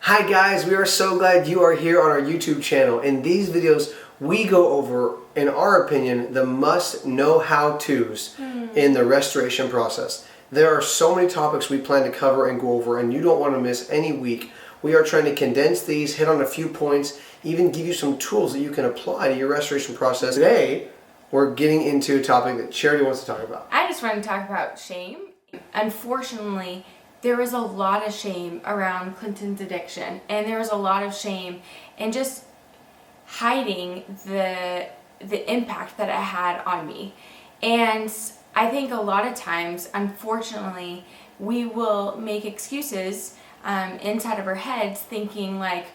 Hi guys, we are so glad you are here on our YouTube channel. In these videos, we go over, in our opinion, the must-know how-tos in the restoration process. There are so many topics we plan to cover and go over, and you don't want to miss any week. We are trying to condense these, hit on a few points, even give you some tools that you can apply to your restoration process. Today, we're getting into a topic that Charity wants to talk about. I just want to talk about shame. Unfortunately, there was a lot of shame around Clinton's addiction, and there was a lot of shame in just hiding the impact that it had on me. And I think a lot of times, unfortunately, we will make excuses inside of our heads thinking like,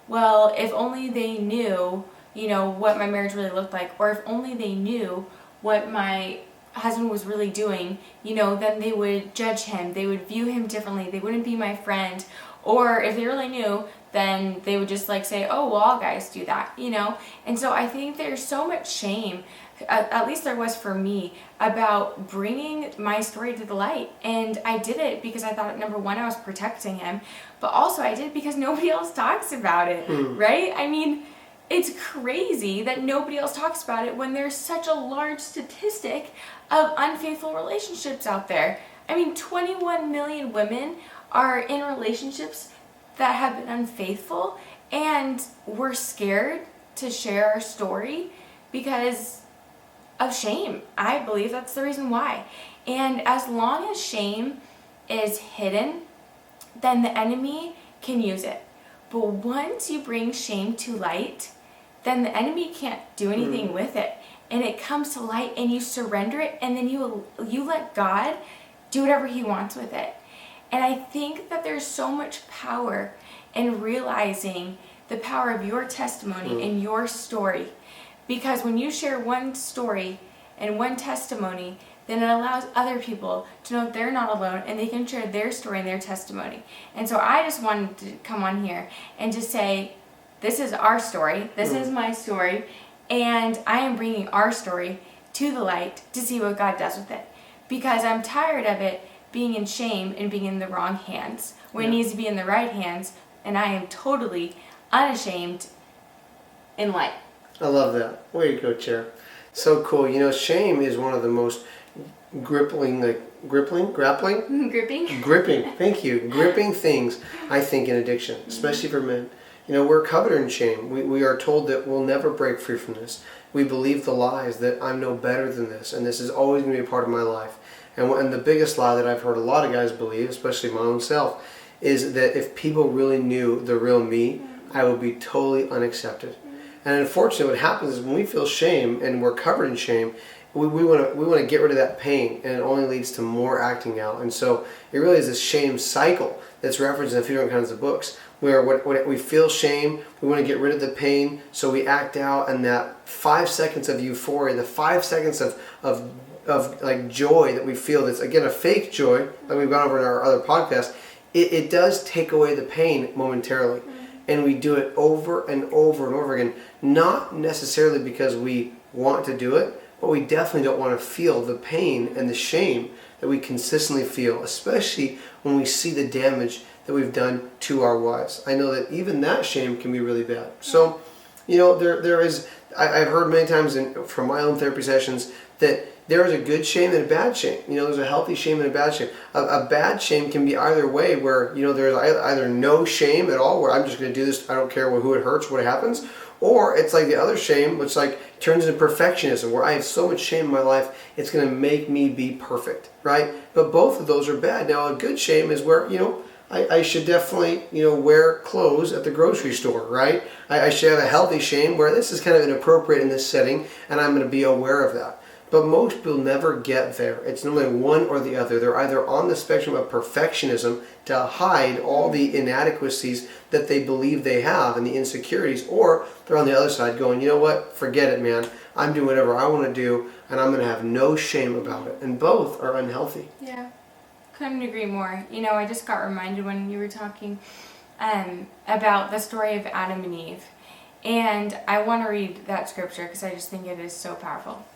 well, if only they knew, what my marriage really looked like, or if only they knew what my husband was really doing, then they would judge him, they would view him differently, they wouldn't be my friend. Or if they really knew, then they would just say, oh, well, all guys do that, And so I think there's so much shame, at least there was for me, about bringing my story to the light. And I did it because I thought, number one, I was protecting him, but also I did it because nobody else talks about it, right? I mean, it's crazy that nobody else talks about it when there's such a large statistic of unfaithful relationships out there. I mean, 21 million women are in relationships that have been unfaithful, and we're scared to share our story because of shame. I believe that's the reason why. And as long as shame is hidden, then the enemy can use it. But once you bring shame to light, then the enemy can't do anything with it. And it comes to light and you surrender it, and then you let God do whatever he wants with it. And I think that there's so much power in realizing the power of your testimony and your story. Because when you share one story and one testimony, then it allows other people to know that they're not alone and they can share their story and their testimony. And so I just wanted to come on here and just say, this is our story, this is my story, and I am bringing our story to the light to see what God does with it. Because I'm tired of it being in shame and being in the wrong hands, when it needs to be in the right hands, and I am totally unashamed in light. I love that. Way to go, Chair. So cool. Shame is one of the most gripping, thank you, gripping things, I think, in addiction, especially for men. We're covered in shame. We are told that we'll never break free from this. We believe the lies that I'm no better than this, and this is always going to be a part of my life. And the biggest lie that I've heard a lot of guys believe, especially my own self, is that if people really knew the real me, I would be totally unaccepted. And unfortunately, what happens is when we feel shame and we're covered in shame, we want to get rid of that pain, and it only leads to more acting out. And so it really is this shame cycle that's referenced in a few different kinds of books, where when we feel shame, we want to get rid of the pain, so we act out, and that 5 seconds of euphoria, the 5 seconds of like joy that we feel, that's again a fake joy, like we've gone over in our other podcast, it does take away the pain momentarily. And we do it over and over and over again, not necessarily because we want to do it, but we definitely don't want to feel the pain and the shame that we consistently feel, especially when we see the damage that we've done to our wives. I know that even that shame can be really bad. So, there is, I've heard many times from my own therapy sessions that there is a good shame and a bad shame. There's a healthy shame and a bad shame. A bad shame can be either way, where, there's either no shame at all, where I'm just going to do this, I don't care who it hurts, what happens. Or it's like the other shame, which turns into perfectionism, where I have so much shame in my life, it's going to make me be perfect, right? But both of those are bad. Now, a good shame is where, I should definitely, wear clothes at the grocery store, right? I should have a healthy shame where this is kind of inappropriate in this setting, and I'm going to be aware of that. But most people never get there. It's normally one or the other. They're either on the spectrum of perfectionism to hide all the inadequacies that they believe they have and the insecurities, or they're on the other side going, you know what, forget it, man. I'm doing whatever I want to do, and I'm going to have no shame about it. And both are unhealthy. Yeah, couldn't agree more. I just got reminded when you were talking about the story of Adam and Eve. And I want to read that scripture because I just think it is so powerful.